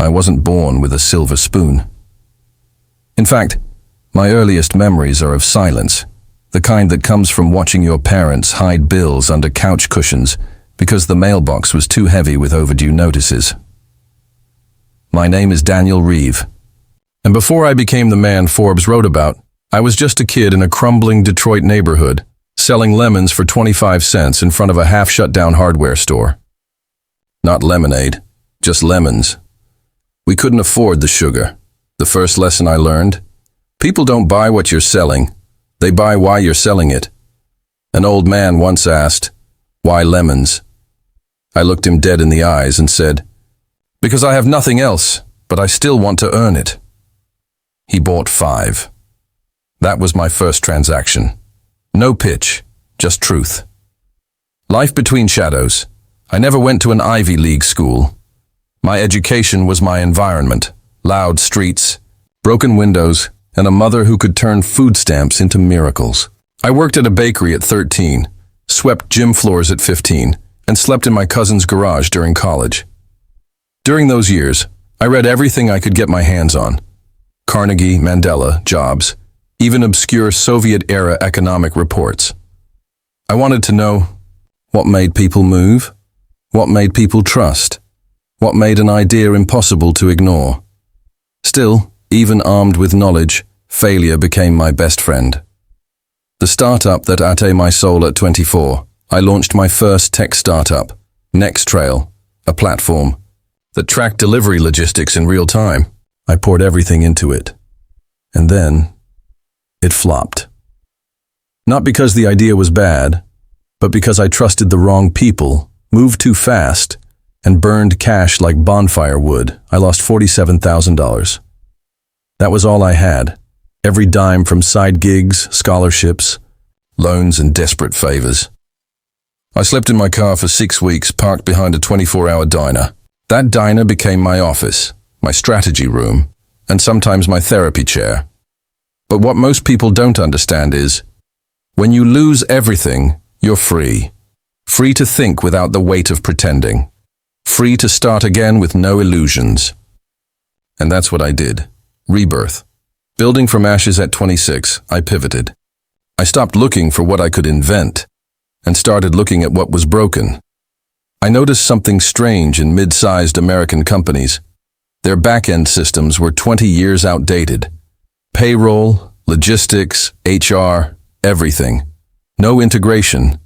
I wasn't born with a silver spoon. In fact, my earliest memories are of silence, the kind that comes from watching your parents hide bills under couch cushions because the mailbox was too heavy with overdue notices. My name is Daniel Reeve, and before I became the man Forbes wrote about, I was just a kid in a crumbling Detroit neighborhood, selling lemons for 25 cents in front of a half-shut-down hardware store. Not lemonade, just lemons. We couldn't afford the sugar. The first lesson I learned: people don't buy what you're selling, they buy why you're selling it. An old man once asked, "Why lemons?" I looked him dead in the eyes and said, "Because I have nothing else, but I still want to earn it." He bought 5. That was my first transaction. No pitch, just truth. Life between shadows. I never went to an Ivy League school. My education was my environment: loud streets, broken windows, and a mother who could turn food stamps into miracles. I worked at a bakery at 13, swept gym floors at 15, and slept in my cousin's garage during college. During those years, I read everything I could get my hands on: Carnegie, Mandela, Jobs, even obscure Soviet-era economic reports. I wanted to know what made people move, what made people trust, what made an idea impossible to ignore. Still, even armed with knowledge, failure became my best friend. The startup that ate my soul at 24, I launched my first tech startup, NextTrail, a platform that tracked delivery logistics in real time. I poured everything into it. And then, it flopped. Not because the idea was bad, but because I trusted the wrong people, moved too fast, and burned cash like bonfire wood. I lost $47,000. That was all I had. Every dime from side gigs, scholarships, loans, and desperate favors. I slept in my car for 6 weeks, parked behind a 24-hour diner. That diner became my office, my strategy room, and sometimes my therapy chair. But what most people don't understand is, when you lose everything, you're free. Free to think without the weight of pretending. Free to start again with no illusions. And that's what I did. Rebirth. Building from ashes at 26, I pivoted. I stopped looking for what I could invent and started looking at what was broken. I noticed something strange in mid-sized American companies. Their back-end systems were 20 years outdated. Payroll, logistics, HR, everything. No integration.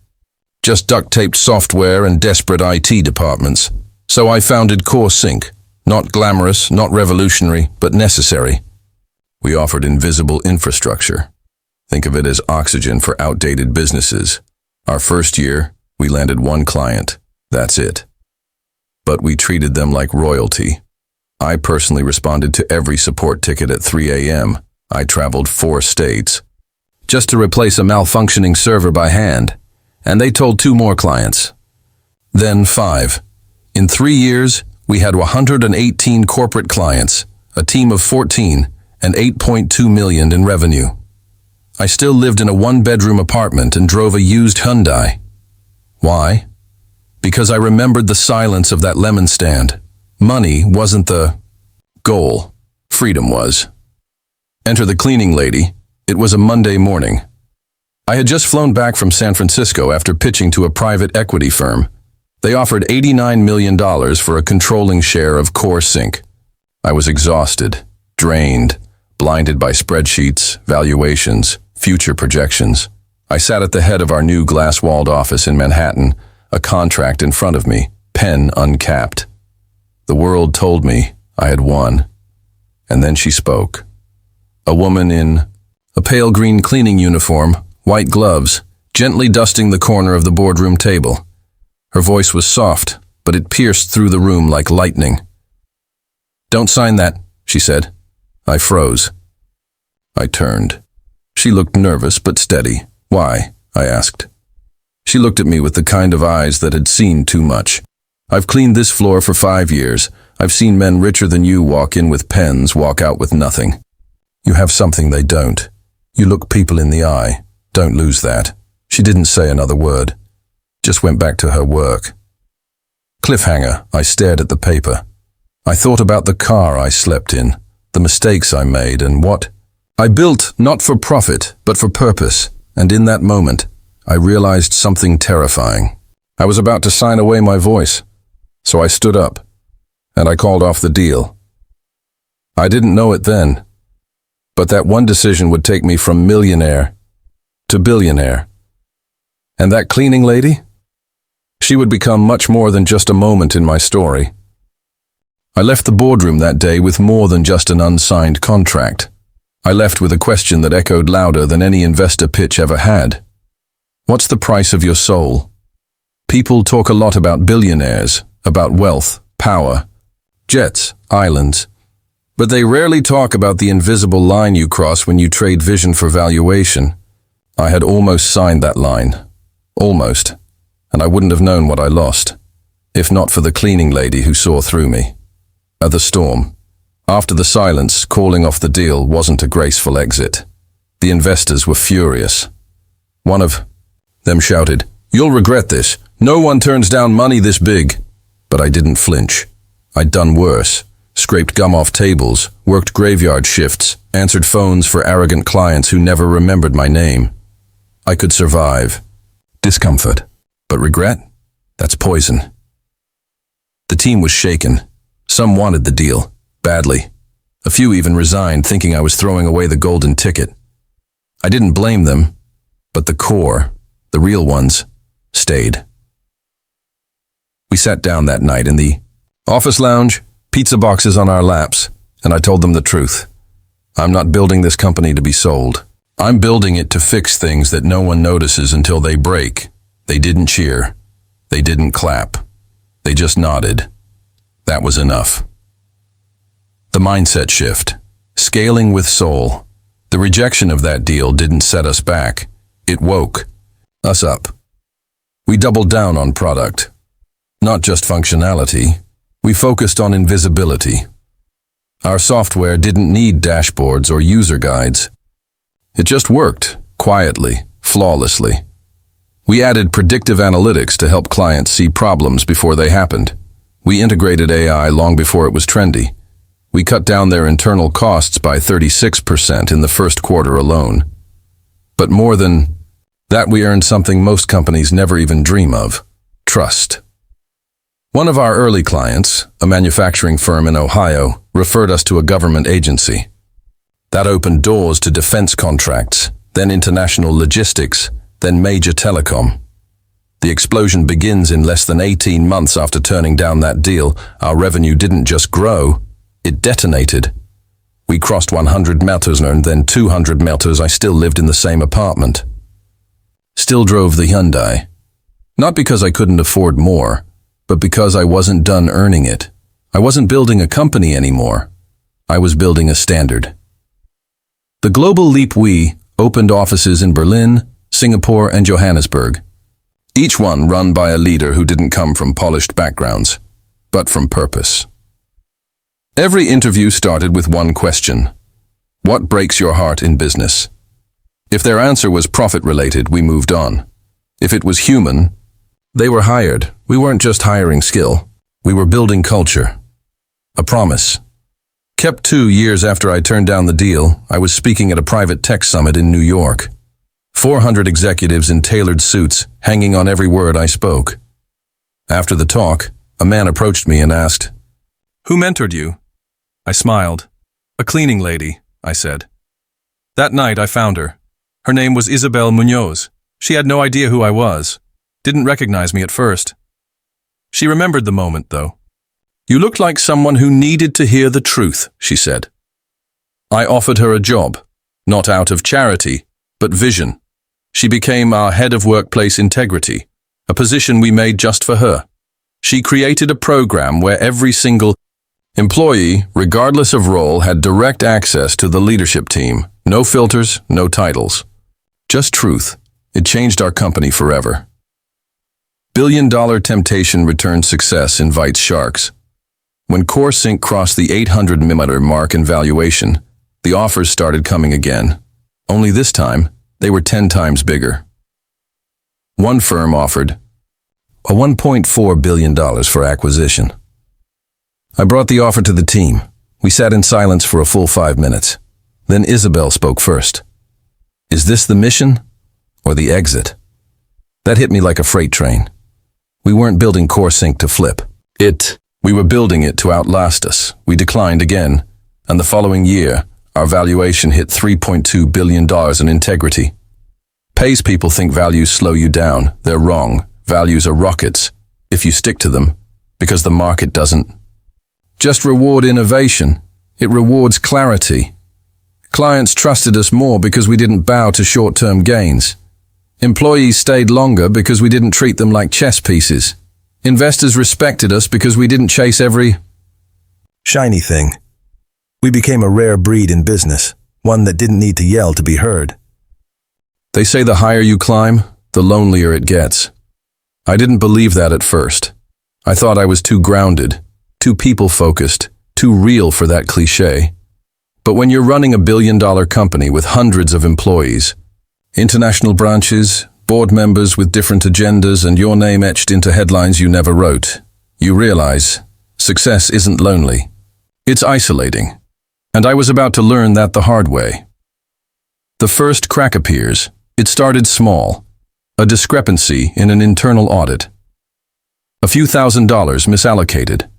Just duct-taped software and desperate IT departments. So I founded CoreSync. Not glamorous, not revolutionary, but necessary. We offered invisible infrastructure. Think of it as oxygen for outdated businesses. Our first year, we landed 1 client. That's it. But we treated them like royalty. I personally responded to every support ticket at 3 a.m. I traveled 4 states just to replace a malfunctioning server by hand. And they told 2 more clients. Then 5. In 3 years, we had 118 corporate clients, a team of 14, and $8.2 million in revenue. I still lived in a 1-bedroom apartment and drove a used Hyundai. Why? Because I remembered the silence of that lemon stand. Money wasn't the goal. Freedom was. Enter the cleaning lady. It was a Monday morning. I had just flown back from San Francisco after pitching to a private equity firm. They offered $89 million for a controlling share of CoreSync. I was exhausted, drained, blinded by spreadsheets, valuations, future projections. I sat at the head of our new glass-walled office in Manhattan, a contract in front of me, pen uncapped. The world told me I had won. And then she spoke. A woman in a pale green cleaning uniform, white gloves, gently dusting the corner of the boardroom table. Her voice was soft, but it pierced through the room like lightning. "Don't sign that," she said. I froze. I turned. She looked nervous but steady. "Why?" I asked. She looked at me with the kind of eyes that had seen too much. "I've cleaned this floor for 5 years. I've seen men richer than you walk in with pens, walk out with nothing. You have something they don't. You look people in the eye. Don't lose that." She didn't say another word. Just went back to her work. Cliffhanger, I stared at the paper. I thought about the car I slept in, the mistakes I made, and what I built not for profit, but for purpose. And in that moment, I realized something terrifying. I was about to sign away my voice, so I stood up, and I called off the deal. I didn't know it then, but that one decision would take me from millionaire to billionaire. And that cleaning lady? She would become much more than just a moment in my story. I left the boardroom that day with more than just an unsigned contract. I left with a question that echoed louder than any investor pitch ever had. What's the price of your soul? People talk a lot about billionaires, about wealth, power, jets, islands, but they rarely talk about the invisible line you cross when you trade vision for valuation. I had almost signed that line. Almost. And I wouldn't have known what I lost, if not for the cleaning lady who saw through me. At the storm, after the silence, calling off the deal wasn't a graceful exit. The investors were furious. One of them shouted, "You'll regret this. No one turns down money this big." But I didn't flinch. I'd done worse. Scraped gum off tables, worked graveyard shifts, answered phones for arrogant clients who never remembered my name. I could survive. Discomfort. But regret? That's poison. The team was shaken. Some wanted the deal, badly. A few even resigned, thinking I was throwing away the golden ticket. I didn't blame them, but the core, the real ones, stayed. We sat down that night in the office lounge, pizza boxes on our laps, and I told them the truth. I'm not building this company to be sold. I'm building it to fix things that no one notices until they break. They didn't cheer. They didn't clap. They just nodded. That was enough. The mindset shift. Scaling with soul. The rejection of that deal didn't set us back. It woke us up. We doubled down on product. Not just functionality. We focused on invisibility. Our software didn't need dashboards or user guides. It just worked, quietly, flawlessly. We added predictive analytics to help clients see problems before they happened. We integrated AI long before it was trendy. We cut down their internal costs by 36% in the first quarter alone. But more than that, we earned something most companies never even dream of: trust. One of our early clients, a manufacturing firm in Ohio, referred us to a government agency. That opened doors to defense contracts, then international logistics, then major telecom. The explosion begins in less than 18 months after turning down that deal. Our revenue didn't just grow, it detonated. We crossed 100 meters and then 200 meters. I still lived in the same apartment. Still drove the Hyundai. Not because I couldn't afford more, but because I wasn't done earning it. I wasn't building a company anymore. I was building a standard. The global leap we opened offices in Berlin, Singapore, and Johannesburg. Each one run by a leader who didn't come from polished backgrounds, but from purpose. Every interview started with one question: what breaks your heart in business? If their answer was profit-related, we moved on. If it was human, they were hired. We weren't just hiring skill. We were building culture. A promise. Kept 2 years after I turned down the deal, I was speaking at a private tech summit in New York. 400 executives in tailored suits, hanging on every word I spoke. After the talk, a man approached me and asked, "Who mentored you?" I smiled. "A cleaning lady," I said. That night I found her. Her name was Isabel Munoz. She had no idea who I was. Didn't recognize me at first. She remembered the moment, though. "You looked like someone who needed to hear the truth," she said. I offered her a job, not out of charity, but vision. She became our head of workplace integrity, a position we made just for her. She created a program where every single employee, regardless of role, had direct access to the leadership team. No filters, no titles. Just truth. It changed our company forever. Billion-dollar temptation return success invites sharks. When CoreSync crossed the 800 million mark in valuation, the offers started coming again. Only this time, they were 10 times bigger. One firm offered $1.4 billion for acquisition. I brought the offer to the team. We sat in silence for a full 5 minutes. Then Isabel spoke first. Is this the mission or the exit? That hit me like a freight train. We weren't building CoreSync to flip. We were building it to outlast us. We declined again, and the following year, our valuation hit $3.2 billion in integrity. Pays people think values slow you down. They're wrong. Values are rockets, if you stick to them, because the market doesn't. Just reward innovation. It rewards clarity. Clients trusted us more because we didn't bow to short-term gains. Employees stayed longer because we didn't treat them like chess pieces. Investors respected us because we didn't chase every shiny thing. We became a rare breed in business, one that didn't need to yell to be heard. They say the higher you climb, the lonelier it gets. I didn't believe that at first. I thought I was too grounded, too people-focused, too real for that cliché. But when you're running a billion-dollar company with hundreds of employees, international branches, board members with different agendas, and your name etched into headlines you never wrote, you realize success isn't lonely. It's isolating. And I was about to learn that the hard way. The first crack appears. It started small. A discrepancy in an internal audit. A few $1,000s misallocated.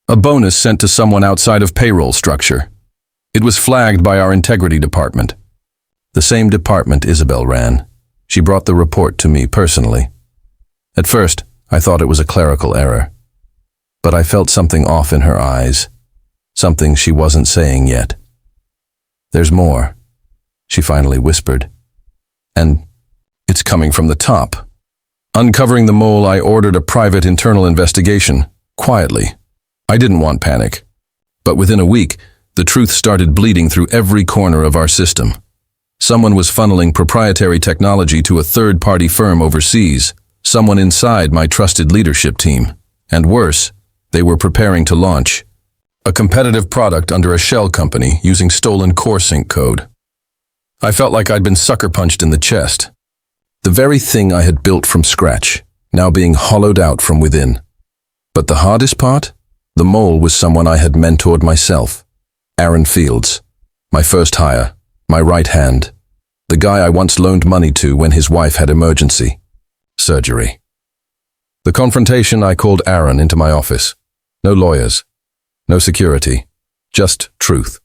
A bonus sent to someone outside of payroll structure. It was flagged by our integrity department. The same department Isabel ran. She brought the report to me personally. At first, I thought it was a clerical error. But I felt something off in her eyes. Something she wasn't saying yet. There's more, she finally whispered. And it's coming from the top. Uncovering the mole, I ordered a private internal investigation, quietly. I didn't want panic. But within a week, the truth started bleeding through every corner of our system. Someone was funneling proprietary technology to a third-party firm overseas, someone inside my trusted leadership team. And worse, they were preparing to launch a competitive product under a shell company using stolen CoreSync code. I felt like I'd been sucker-punched in the chest. The very thing I had built from scratch, now being hollowed out from within. But the hardest part? The mole was someone I had mentored myself. Aaron Fields, my first hire, my right hand, the guy I once loaned money to when his wife had emergency surgery. The confrontation, I called Aaron into my office. No lawyers, no security, just truth.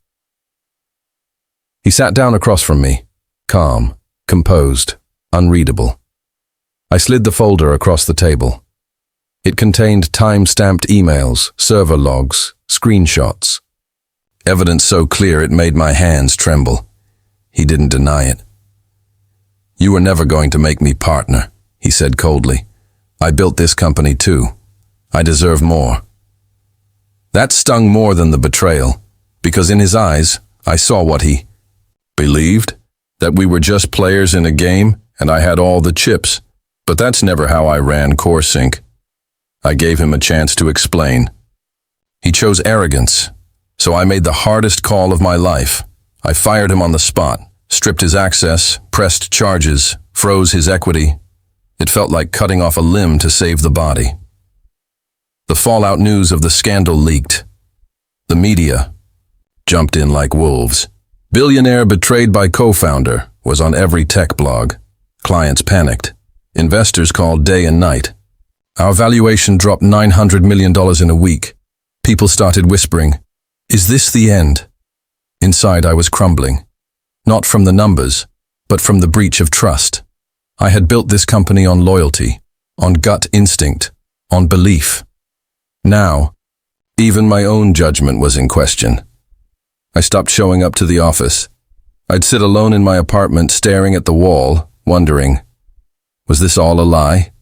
He sat down across from me, calm, composed, unreadable. I slid the folder across the table. It contained time-stamped emails, server logs, screenshots. Evidence so clear it made my hands tremble. He didn't deny it. You were never going to make me partner, he said coldly. I built this company too. I deserve more. That stung more than the betrayal, because in his eyes, I saw what he believed, that we were just players in a game and I had all the chips. But that's never how I ran CoreSync. I gave him a chance to explain. He chose arrogance, so I made the hardest call of my life. I fired him on the spot, stripped his access, pressed charges, froze his equity. It felt like cutting off a limb to save the body. The fallout news of the scandal leaked. The media jumped in like wolves. Billionaire betrayed by co-founder was on every tech blog. Clients panicked. Investors called day and night. Our valuation dropped $900 million in a week. People started whispering, "Is this the end?" Inside I was crumbling. Not from the numbers, but from the breach of trust. I had built this company on loyalty, on gut instinct, on belief. Now, even my own judgment was in question. I stopped showing up to the office. I'd sit alone in my apartment staring at the wall, wondering, was this all a lie?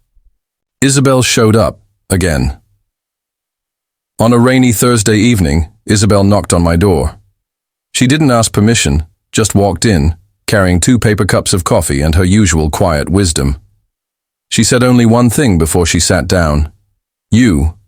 Isabel showed up, again. On a rainy Thursday evening, Isabel knocked on my door. She didn't ask permission, just walked in, carrying 2 paper cups of coffee and her usual quiet wisdom. She said only one thing before she sat down. "You,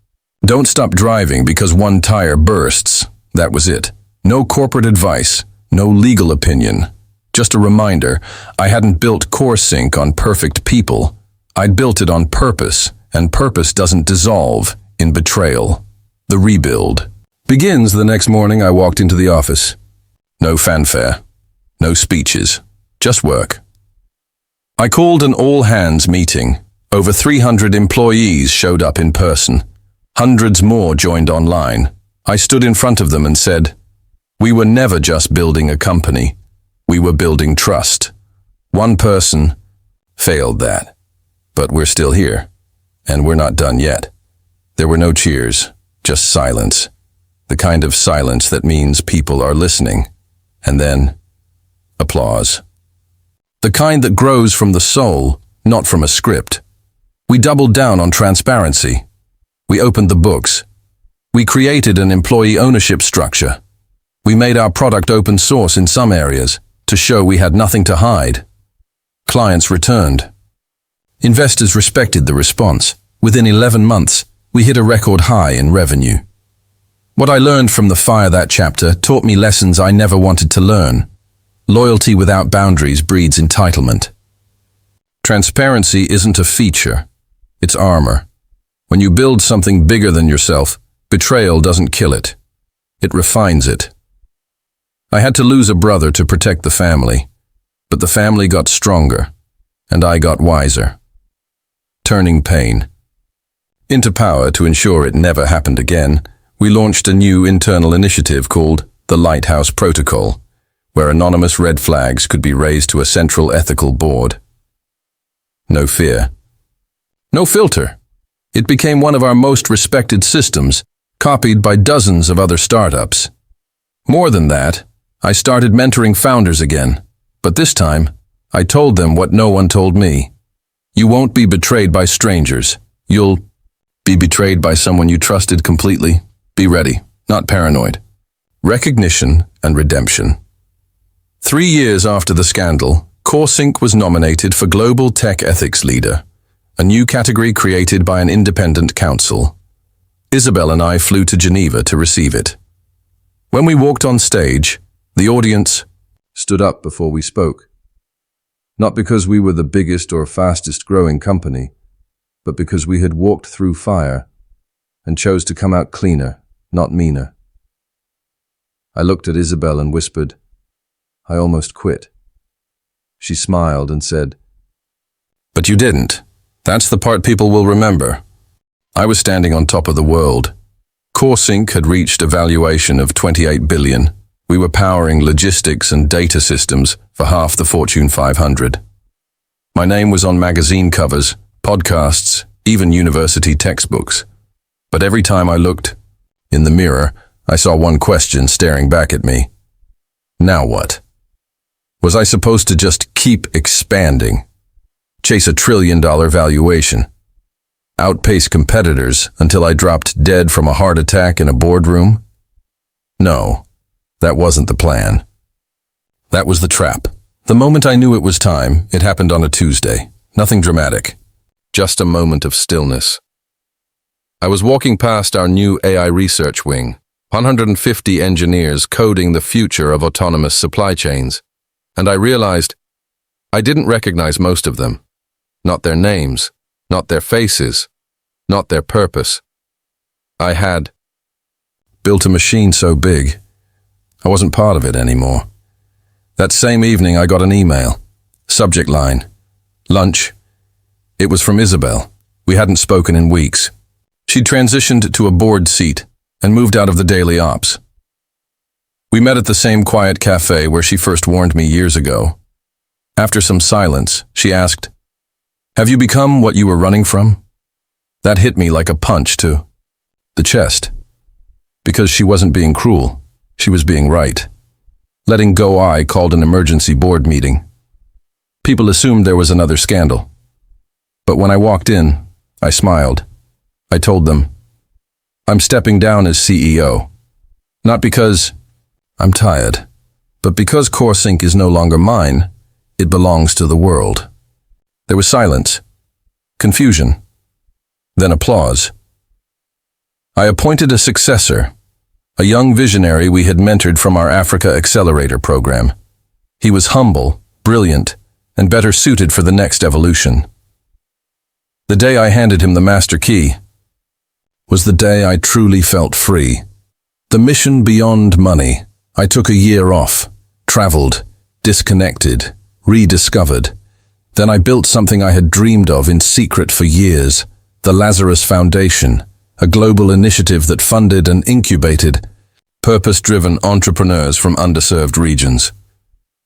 don't stop driving because one tire bursts." That was it. No corporate advice, no legal opinion. Just a reminder, I hadn't built CoreSync on perfect people. I'd built it on purpose, and purpose doesn't dissolve in betrayal. The rebuild. Begins the next morning. I walked into the office. No fanfare, no speeches, just work. I called an all-hands meeting. Over 300 employees showed up in person. Hundreds more joined online. I stood in front of them and said, "We were never just building a company. We were building trust. One person failed that. But we're still here, and we're not done yet." There were no cheers, just silence. The kind of silence that means people are listening. And then, applause. The kind that grows from the soul, not from a script. We doubled down on transparency. We opened the books. We created an employee ownership structure. We made our product open source in some areas to show we had nothing to hide. Clients returned. Investors respected the response. Within 11 months, we hit a record high in revenue. What I learned from the fire that chapter taught me lessons I never wanted to learn. Loyalty without boundaries breeds entitlement. Transparency isn't a feature, it's armor. When you build something bigger than yourself, betrayal doesn't kill it. It refines it. I had to lose a brother to protect the family, but the family got stronger, and I got wiser. Turning pain into power to ensure it never happened again, we launched a new internal initiative called the Lighthouse Protocol, where anonymous red flags could be raised to a central ethical board. No fear. No filter. It became one of our most respected systems, copied by dozens of other startups. More than that, I started mentoring founders again, but this time, I told them what no one told me. You won't be betrayed by strangers. You'll be betrayed by someone you trusted completely. Be ready, not paranoid. Recognition and redemption. 3 years after the scandal, CoreSync was nominated for Global Tech Ethics Leader, a new category created by an independent council. Isabel and I flew to Geneva to receive it. When we walked on stage, the audience stood up before we spoke. Not because we were the biggest or fastest growing company, but because we had walked through fire and chose to come out cleaner, not meaner. I looked at Isabel and whispered, "I almost quit." She smiled and said, "But you didn't. That's the part people will remember." I was standing on top of the world. CoreSync had reached a valuation of 28 billion. We were powering logistics and data systems for half the Fortune 500. My name was on magazine covers, podcasts, even university textbooks. But every time I looked in the mirror, I saw one question staring back at me. Now what? Was I supposed to just keep expanding? Chase a $1 trillion valuation? Outpace competitors until I dropped dead from a heart attack in a boardroom? No, that wasn't the plan. That was the trap. The moment I knew it was time, it happened on a Tuesday. Nothing dramatic. Just a moment of stillness. I was walking past our new AI research wing, 150 engineers coding the future of autonomous supply chains, and I realized I didn't recognize most of them. Not their names, not their faces, not their purpose. I had built a machine so big, I wasn't part of it anymore. That same evening I got an email. Subject line, lunch. It was from Isabel. We hadn't spoken in weeks. She'd transitioned to a board seat and moved out of the daily ops. We met at the same quiet cafe where she first warned me years ago. After some silence, she asked, "Have you become what you were running from?" That hit me like a punch to the chest. Because she wasn't being cruel, she was being right. Letting go, I called an emergency board meeting. People assumed there was another scandal. But when I walked in, I smiled. I told them, I'm stepping down as CEO. Not because I'm tired, but because CoreSync is no longer mine, it belongs to the world. There was silence, confusion, then applause. I appointed a successor, a young visionary we had mentored from our Africa Accelerator program. He was humble, brilliant, and better suited for the next evolution. The day I handed him the master key was the day I truly felt free. The mission beyond money. I took a year off, traveled, disconnected, rediscovered. Then I built something I had dreamed of in secret for years, the Lazarus Foundation, a global initiative that funded and incubated purpose-driven entrepreneurs from underserved regions.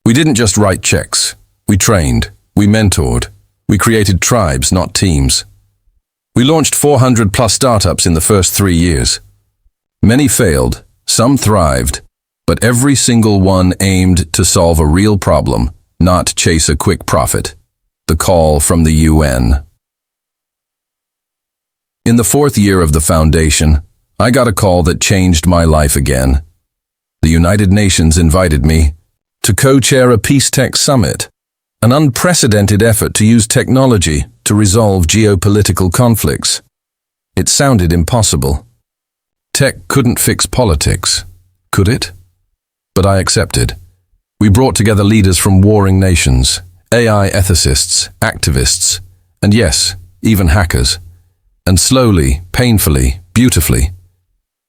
We didn't just write checks. We trained, we mentored, we created tribes, not teams. We launched 400+ startups in the first 3 years. Many failed, some thrived, but every single one aimed to solve a real problem, not chase a quick profit. The call from the UN. In the 4th year of the foundation, I got a call that changed my life again. The United Nations invited me to co-chair a Peace Tech Summit, an unprecedented effort to use technology to resolve geopolitical conflicts. It sounded impossible. Tech couldn't fix politics, could it? But I accepted. We brought together leaders from warring nations, AI ethicists, activists, and yes, even hackers. And slowly, painfully, beautifully,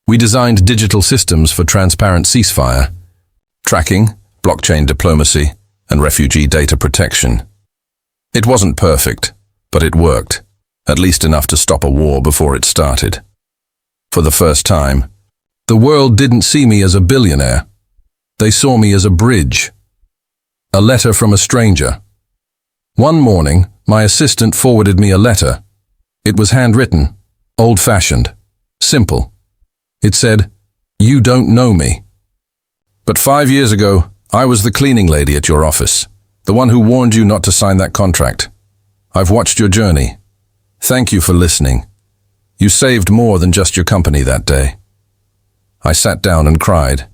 we designed digital systems for transparent ceasefire, tracking, blockchain diplomacy, and refugee data protection. It wasn't perfect, but it worked, at least enough to stop a war before it started. For the first time, the world didn't see me as a billionaire. They saw me as a bridge. A letter from a stranger. One morning, my assistant forwarded me a letter. It was handwritten, old-fashioned, simple. It said, "You don't know me. But 5 years ago, I was the cleaning lady at your office, the one who warned you not to sign that contract. I've watched your journey. Thank you for listening. You saved more than just your company that day." I sat down and cried,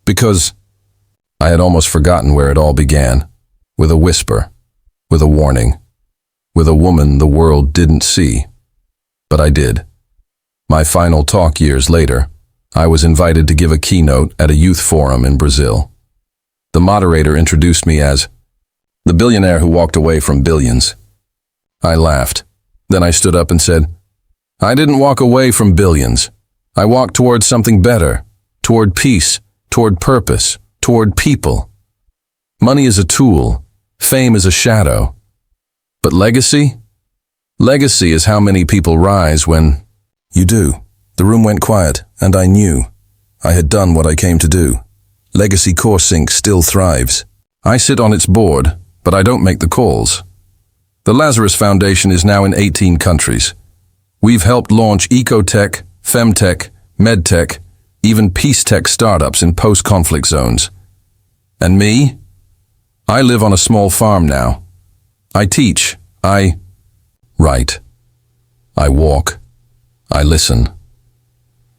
because I had almost forgotten where it all began, with a whisper, with a warning, with a woman the world didn't see. But I did. My final talk years later, I was invited to give a keynote at a youth forum in Brazil. The moderator introduced me as the billionaire who walked away from billions. I laughed. Then I stood up and said, "I didn't walk away from billions. I walked toward something better, toward peace, toward purpose, toward people. Money is a tool, fame is a shadow. But legacy? Legacy is how many people rise when you do." The room went quiet, and I knew I had done what I came to do. Legacy CoreSync still thrives. I sit on its board, but I don't make the calls. The Lazarus Foundation is now in 18 countries. We've helped launch ecotech, femtech, medtech, even peace tech startups in post-conflict zones. And me? I live on a small farm now. I teach. I write. I walk. I listen.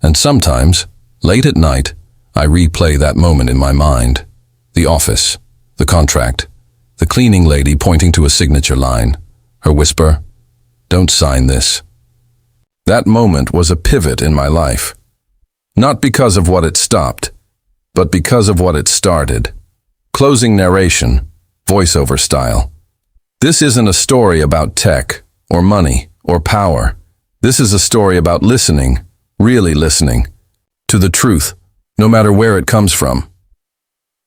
And sometimes, late at night, I replay that moment in my mind. The office, the contract, the cleaning lady pointing to a signature line, her whisper, "Don't sign this." That moment was a pivot in my life. Not because of what it stopped, but because of what it started. Closing narration, voiceover style. This isn't a story about tech, or money, or power. This is a story about listening, really listening, to the truth, no matter where it comes from.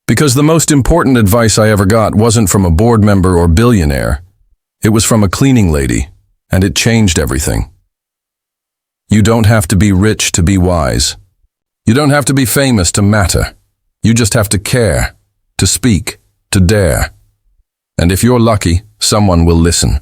Because the most important advice I ever got wasn't from a board member or billionaire. It was from a cleaning lady, and it changed everything. You don't have to be rich to be wise. You don't have to be famous to matter. You just have to care, to speak, to dare. And if you're lucky, someone will listen.